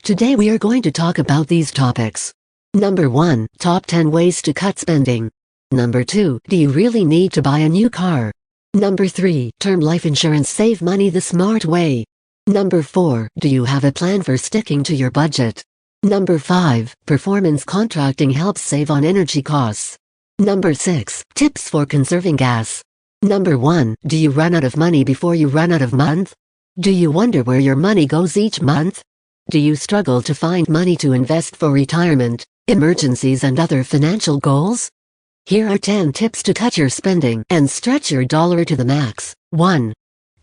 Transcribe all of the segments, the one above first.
Today we are going to talk about these topics. Number 1, Top 10 Ways to Cut Spending. Number 2, Do you really need to buy a new car? Number 3, Term life insurance, save money the smart way. Number 4, Do you have a plan for sticking to your budget? Number 5, Performance contracting helps save on energy costs. Number 6, Tips for conserving gas. Number 1, Do you run out of money before you run out of month? Do you wonder where your money goes each month? Do you struggle to find money to invest for retirement, emergencies and other financial goals? Here are 10 tips to cut your spending and stretch your dollar to the max. 1.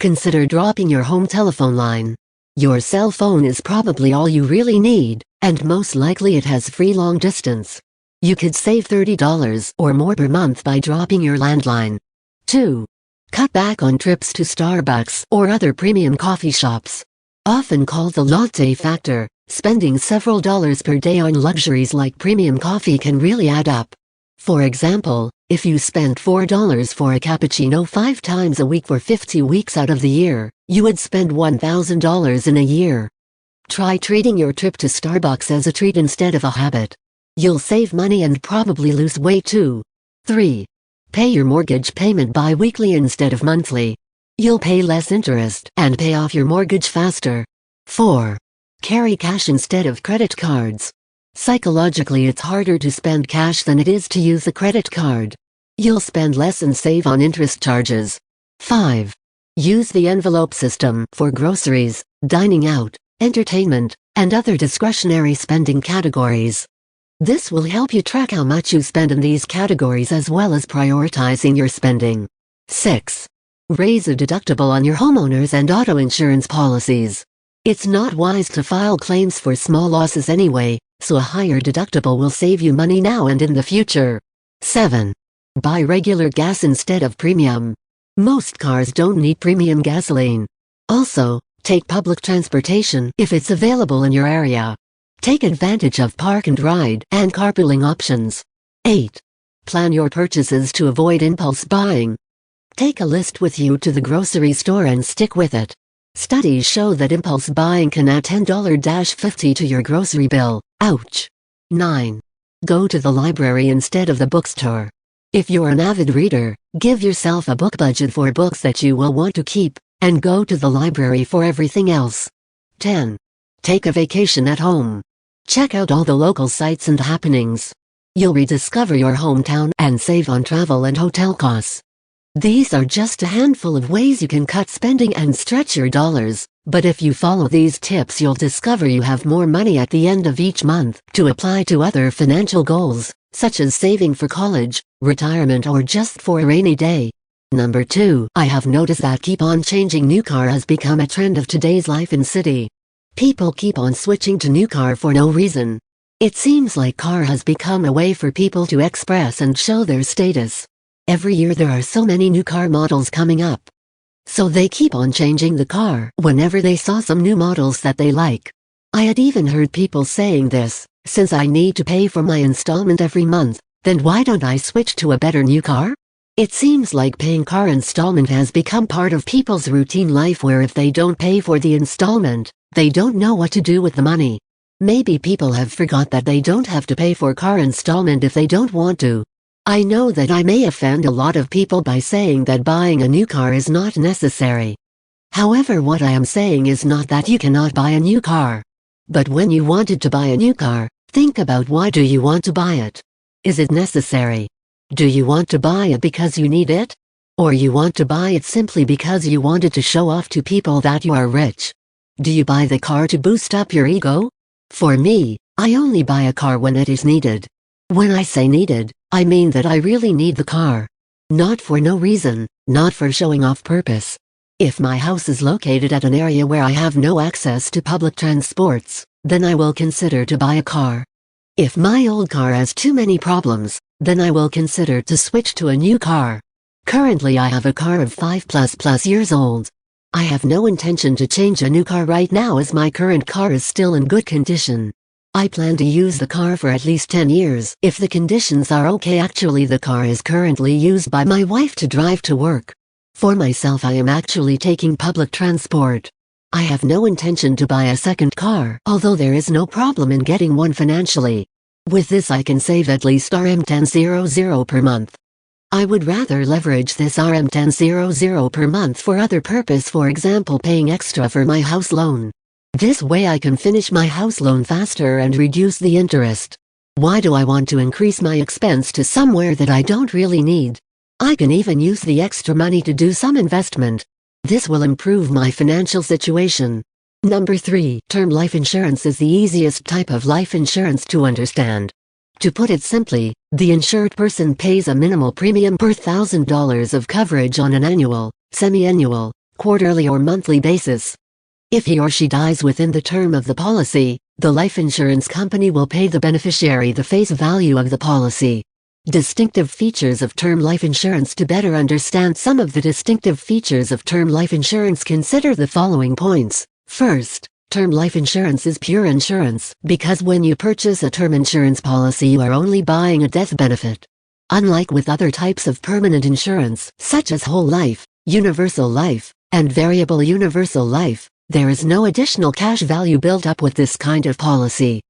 Consider dropping your home telephone line. Your cell phone is probably all you really need, and most likely it has free long distance. You could save $30 or more per month by dropping your landline. 2. Cut back on trips to Starbucks or other premium coffee shops. Often called the Latte Factor, spending several dollars per day on luxuries like premium coffee can really add up. For example, if you spent $4 for a cappuccino 5 times a week for 50 weeks out of the year, you would spend $1,000 in a year. Try treating your trip to Starbucks as a treat instead of a habit. You'll save money and probably lose weight too. 3. Pay your mortgage payment bi-weekly instead of monthly. You'll pay less interest and pay off your mortgage faster. 4. Carry cash instead of credit cards. Psychologically, it's harder to spend cash than it is to use a credit card. You'll spend less and save on interest charges. 5. Use the envelope system for groceries, dining out, entertainment, and other discretionary spending categories. This will help you track how much you spend in these categories as well as prioritizing your spending. 6. Raise a deductible on your homeowners and auto insurance policies. It's not wise to file claims for small losses anyway, so a higher deductible will save you money now and in the future. 7. Buy regular gas instead of premium. Most cars don't need premium gasoline. Also, take public transportation if it's available in your area. Take advantage of park and ride and carpooling options. 8. Plan your purchases to avoid impulse buying. Take a list with you to the grocery store and stick with it. Studies show that impulse buying can add $10-50 to your grocery bill. Ouch! 9. Go to the library instead of the bookstore. If you're an avid reader, give yourself a book budget for books that you will want to keep, and go to the library for everything else. 10. Take a vacation at home. Check out all the local sites and happenings. You'll rediscover your hometown and save on travel and hotel costs. These are just a handful of ways you can cut spending and stretch your dollars, but if you follow these tips you'll discover you have more money at the end of each month to apply to other financial goals, such as saving for college, retirement or just for a rainy day. Number 2, I have noticed that keep on changing new car has become a trend of today's life in city. People keep on switching to new car for no reason. It seems like car has become a way for people to express and show their status. Every year there are so many new car models coming up. So they keep on changing the car whenever they saw some new models that they like. I had even heard people saying this, since I need to pay for my installment every month, then why don't I switch to a better new car? It seems like paying car installment has become part of people's routine life where if they don't pay for the installment, they don't know what to do with the money. Maybe people have forgot that they don't have to pay for car installment if they don't want to. I know that I may offend a lot of people by saying that buying a new car is not necessary. However, what I am saying is not that you cannot buy a new car. But when you wanted to buy a new car, think about why do you want to buy it? Is it necessary? Do you want to buy it because you need it? Or you want to buy it simply because you wanted to show off to people that you are rich? Do you buy the car to boost up your ego? For me, I only buy a car when it is needed. When I say needed, I mean that I really need the car. Not for no reason, not for showing off purpose. If my house is located at an area where I have no access to public transports, then I will consider to buy a car. If my old car has too many problems, then I will consider to switch to a new car. Currently I have a car of 5+ years old. I have no intention to change a new car right now as my current car is still in good condition. I plan to use the car for at least 10 years if the conditions are okay. Actually, the car is currently used by my wife to drive to work. For myself, I am actually taking public transport. I have no intention to buy a second car, although there is no problem in getting one financially. With this I can save at least Rm1000 per month. I would rather leverage this Rm1000 per month for other purpose, for example paying extra for my house loan. This way I can finish my house loan faster and reduce the interest. Why do I want to increase my expense to somewhere that I don't really need? I can even use the extra money to do some investment. This will improve my financial situation. Number 3. Term life insurance is the easiest type of life insurance to understand. To put it simply, the insured person pays a minimal premium per $1,000 of coverage on an annual, semi-annual, quarterly or monthly basis. If he or she dies within the term of the policy, the life insurance company will pay the beneficiary the face value of the policy. Distinctive features of term life insurance. To better understand some of the distinctive features of term life insurance, consider the following points. First, term life insurance is pure insurance, because when you purchase a term insurance policy you are only buying a death benefit. Unlike with other types of permanent insurance, such as whole life, universal life, and variable universal life, there is no additional cash value built up with this kind of policy.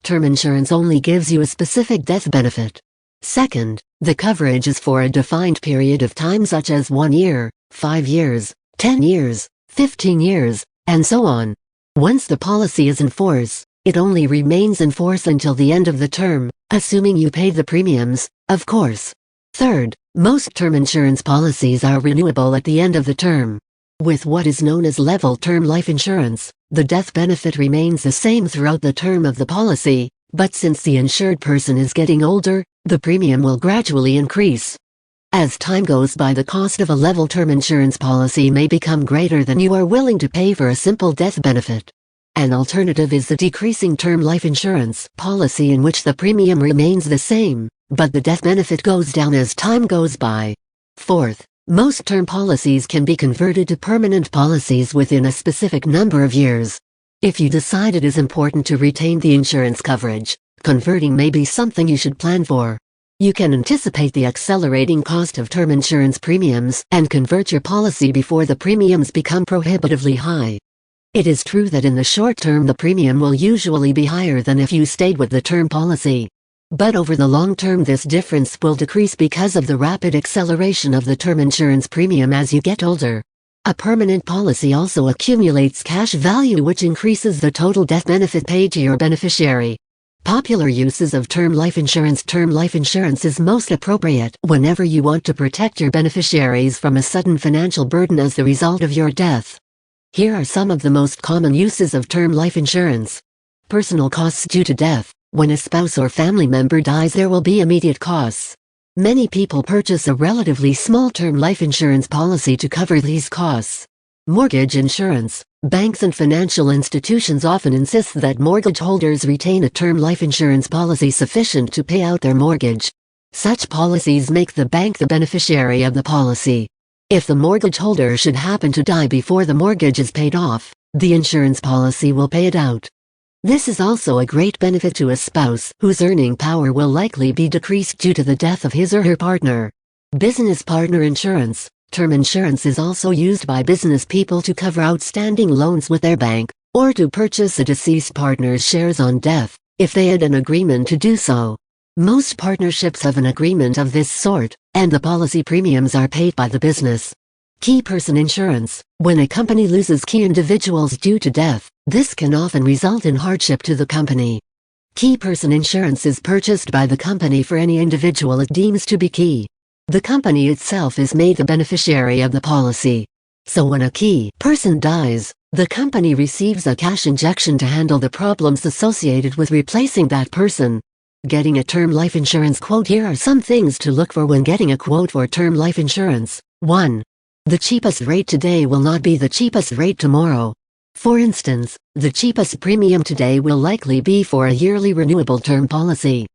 Term insurance only gives you a specific death benefit. Second, the coverage is for a defined period of time such as 1 year, 5 years, 10 years, 15 years, and so on. Once the policy is in force, it only remains in force until the end of the term, assuming you pay the premiums, of course. Third, most term insurance policies are renewable at the end of the term. With what is known as level term life insurance, the death benefit remains the same throughout the term of the policy, but since the insured person is getting older, the premium will gradually increase. As time goes by, the cost of a level term insurance policy may become greater than you are willing to pay for a simple death benefit. An alternative is the decreasing term life insurance policy, in which the premium remains the same, but the death benefit goes down as time goes by. Fourth, most term policies can be converted to permanent policies within a specific number of years. If you decide it is important to retain the insurance coverage, converting may be something you should plan for. You can anticipate the accelerating cost of term insurance premiums and convert your policy before the premiums become prohibitively high. It is true that in the short term the premium will usually be higher than if you stayed with the term policy. But over the long term this difference will decrease because of the rapid acceleration of the term insurance premium as you get older. A permanent policy also accumulates cash value, which increases the total death benefit paid to your beneficiary. Popular uses of term life insurance. Term life insurance is most appropriate whenever you want to protect your beneficiaries from a sudden financial burden as the result of your death. Here are some of the most common uses of term life insurance. Personal costs due to death. When a spouse or family member dies, there will be immediate costs. Many people purchase a relatively small term life insurance policy to cover these costs. Mortgage insurance. Banks and financial institutions often insist that mortgage holders retain a term life insurance policy sufficient to pay out their mortgage. Such policies make the bank the beneficiary of the policy. If the mortgage holder should happen to die before the mortgage is paid off, the insurance policy will pay it out. This is also a great benefit to a spouse whose earning power will likely be decreased due to the death of his or her partner. Business partner insurance. Term insurance is also used by business people to cover outstanding loans with their bank, or to purchase a deceased partner's shares on death, if they had an agreement to do so. Most partnerships have an agreement of this sort, and the policy premiums are paid by the business. Key person insurance. When a company loses key individuals due to death, this can often result in hardship to the company. Key person insurance is purchased by the company for any individual it deems to be key. The company itself is made the beneficiary of the policy. So when a key person dies, the company receives a cash injection to handle the problems associated with replacing that person. Getting a term life insurance quote. Here are some things to look for when getting a quote for term life insurance. 1. The cheapest rate today will not be the cheapest rate tomorrow. For instance, the cheapest premium today will likely be for a yearly renewable term policy.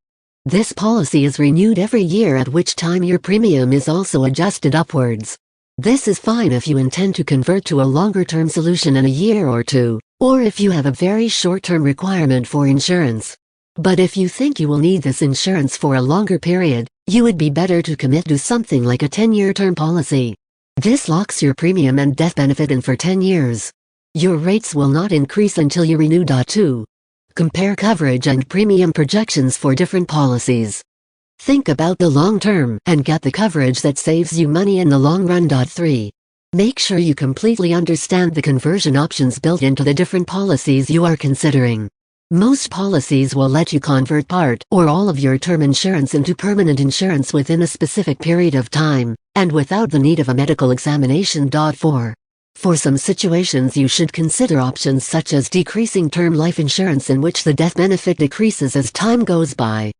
This policy is renewed every year, at which time your premium is also adjusted upwards. This is fine if you intend to convert to a longer-term solution in a year or two, or if you have a very short-term requirement for insurance. But if you think you will need this insurance for a longer period, you would be better to commit to something like a 10-year term policy. This locks your premium and death benefit in for 10 years. Your rates will not increase until you renew. 2. Compare coverage and premium projections for different policies. Think about the long term and get the coverage that saves you money in the long run. 3. Make sure you completely understand the conversion options built into the different policies you are considering. Most policies will let you convert part or all of your term insurance into permanent insurance within a specific period of time, and without the need of a medical examination. 4. For some situations you should consider options such as decreasing term life insurance, in which the death benefit decreases as time goes by.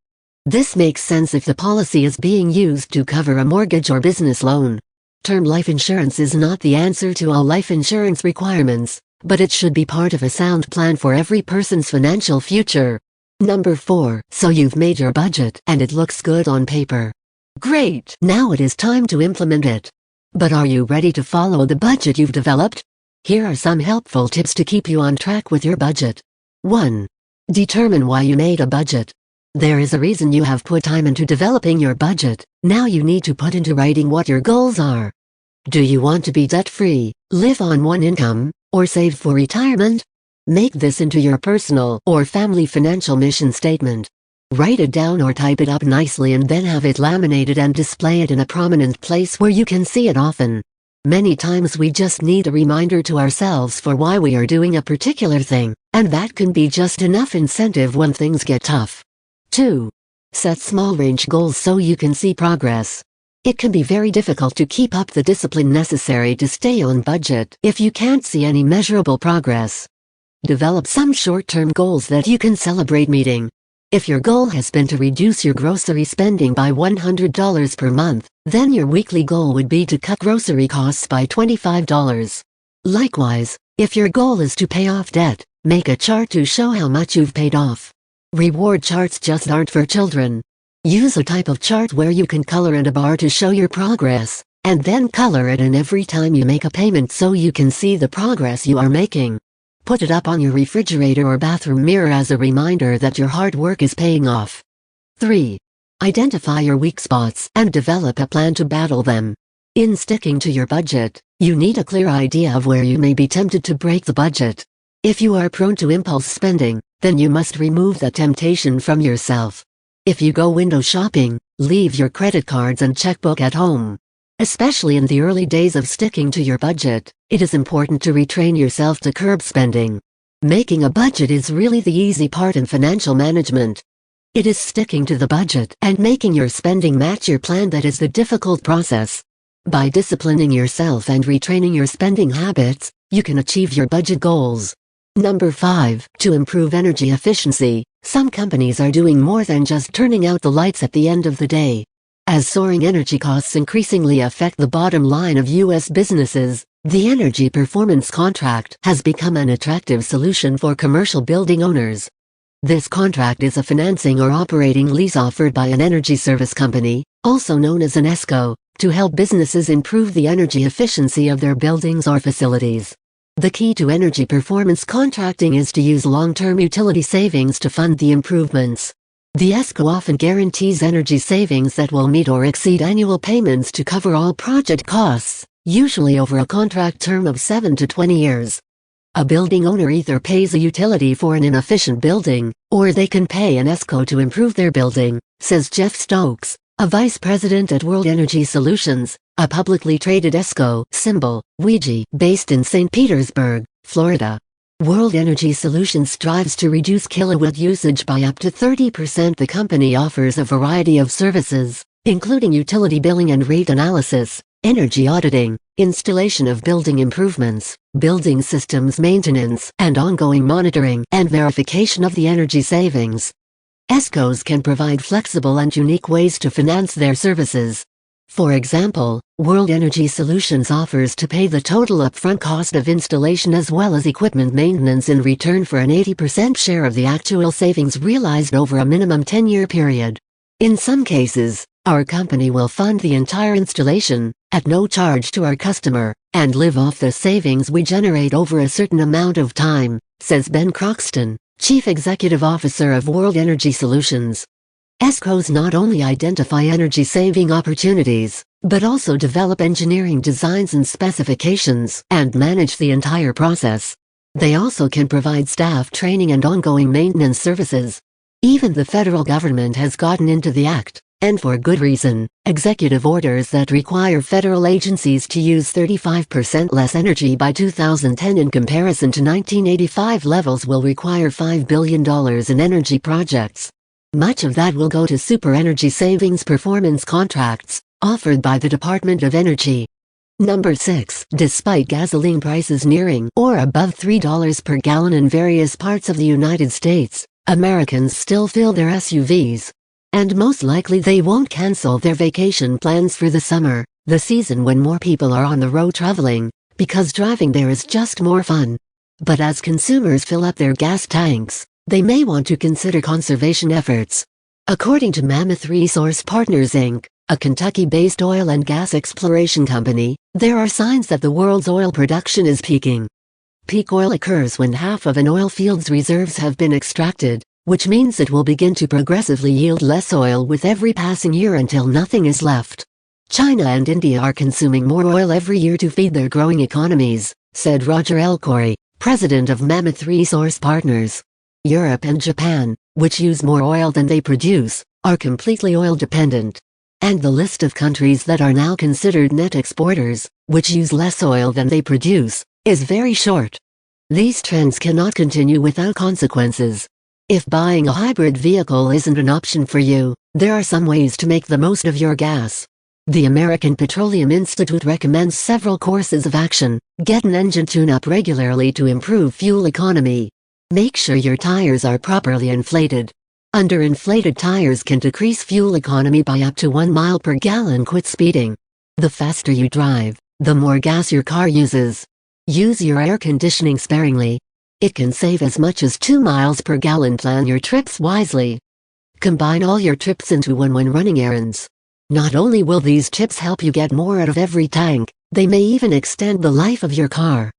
This makes sense if the policy is being used to cover a mortgage or business loan. Term life insurance is not the answer to all life insurance requirements, but it should be part of a sound plan for every person's financial future. 4. So you've made your budget and it looks good on paper. Great! Now it is time to implement it. But are you ready to follow the budget you've developed? Here are some helpful tips to keep you on track with your budget. 1. Determine why you made a budget. There is a reason you have put time into developing your budget. Now you need to put into writing what your goals are. Do you want to be debt-free, live on one income, or save for retirement? Make this into your personal or family financial mission statement. Write it down or type it up nicely and then have it laminated and display it in a prominent place where you can see it often. Many times we just need a reminder to ourselves for why we are doing a particular thing, and that can be just enough incentive when things get tough. 2. Set small range goals so you can see progress. It can be very difficult to keep up the discipline necessary to stay on budget if you can't see any measurable progress. Develop some short-term goals that you can celebrate meeting. If your goal has been to reduce your grocery spending by $100 per month, then your weekly goal would be to cut grocery costs by $25. Likewise, if your goal is to pay off debt, make a chart to show how much you've paid off. Reward charts just aren't for children. Use a type of chart where you can color in a bar to show your progress, and then color it in every time you make a payment so you can see the progress you are making. Put it up on your refrigerator or bathroom mirror as a reminder that your hard work is paying off. 3. Identify your weak spots and develop a plan to battle them. In sticking to your budget, you need a clear idea of where you may be tempted to break the budget. If you are prone to impulse spending, then you must remove that temptation from yourself. If you go window shopping, leave your credit cards and checkbook at home. Especially in the early days of sticking to your budget, it is important to retrain yourself to curb spending. Making a budget is really the easy part in financial management. It is sticking to the budget and making your spending match your plan that is the difficult process. By disciplining yourself and retraining your spending habits, you can achieve your budget goals. 5. To improve energy efficiency, some companies are doing more than just turning out the lights at the end of the day. As soaring energy costs increasingly affect the bottom line of U.S. businesses, the Energy Performance Contract has become an attractive solution for commercial building owners. This contract is a financing or operating lease offered by an energy service company, also known as an ESCO, to help businesses improve the energy efficiency of their buildings or facilities. The key to energy performance contracting is to use long-term utility savings to fund the improvements. The ESCO often guarantees energy savings that will meet or exceed annual payments to cover all project costs, usually over a contract term of 7 to 20 years. A building owner either pays a utility for an inefficient building, or they can pay an ESCO to improve their building, says Jeff Stokes, a vice president at World Energy Solutions, a publicly traded ESCO, symbol, WEG, based in St. Petersburg, Florida. World Energy Solutions strives to reduce kilowatt usage by up to 30%. The company offers a variety of services, including utility billing and rate analysis, energy auditing, installation of building improvements, building systems maintenance, and ongoing monitoring and verification of the energy savings. ESCOs can provide flexible and unique ways to finance their services. For example, World Energy Solutions offers to pay the total upfront cost of installation as well as equipment maintenance in return for an 80% share of the actual savings realized over a minimum 10-year period. In some cases, our company will fund the entire installation, at no charge to our customer, and live off the savings we generate over a certain amount of time, says Ben Croxton, Chief Executive Officer of World Energy Solutions. ESCOs not only identify energy-saving opportunities, but also develop engineering designs and specifications and manage the entire process. They also can provide staff training and ongoing maintenance services. Even the federal government has gotten into the act, and for good reason. Executive orders that require federal agencies to use 35% less energy by 2010 in comparison to 1985 levels will require $5 billion in energy projects. Much of that will go to super energy savings performance contracts, offered by the Department of Energy. Number 6. Despite gasoline prices nearing or above $3 per gallon in various parts of the United States, Americans still fill their SUVs. And most likely they won't cancel their vacation plans for the summer, the season when more people are on the road traveling, because driving there is just more fun. But as consumers fill up their gas tanks, they may want to consider conservation efforts. According to Mammoth Resource Partners Inc., a Kentucky-based oil and gas exploration company, there are signs that the world's oil production is peaking. Peak oil occurs when half of an oil field's reserves have been extracted, which means it will begin to progressively yield less oil with every passing year until nothing is left. China and India are consuming more oil every year to feed their growing economies, said Roger L. Corey, president of Mammoth Resource Partners. Europe and Japan, which use more oil than they produce, are completely oil dependent. And the list of countries that are now considered net exporters, which use less oil than they produce, is very short. These trends cannot continue without consequences. If buying a hybrid vehicle isn't an option for you, there are some ways to make the most of your gas. The American Petroleum Institute recommends several courses of action. Get an engine tune-up regularly to improve fuel economy. Make sure your tires are properly inflated. Underinflated tires can decrease fuel economy by up to 1 mile per gallon. Quit speeding. The faster you drive, the more gas your car uses. Use your air conditioning sparingly. It can save as much as 2 miles per gallon. Plan your trips wisely. Combine all your trips into one when running errands. Not only will these tips help you get more out of every tank, they may even extend the life of your car.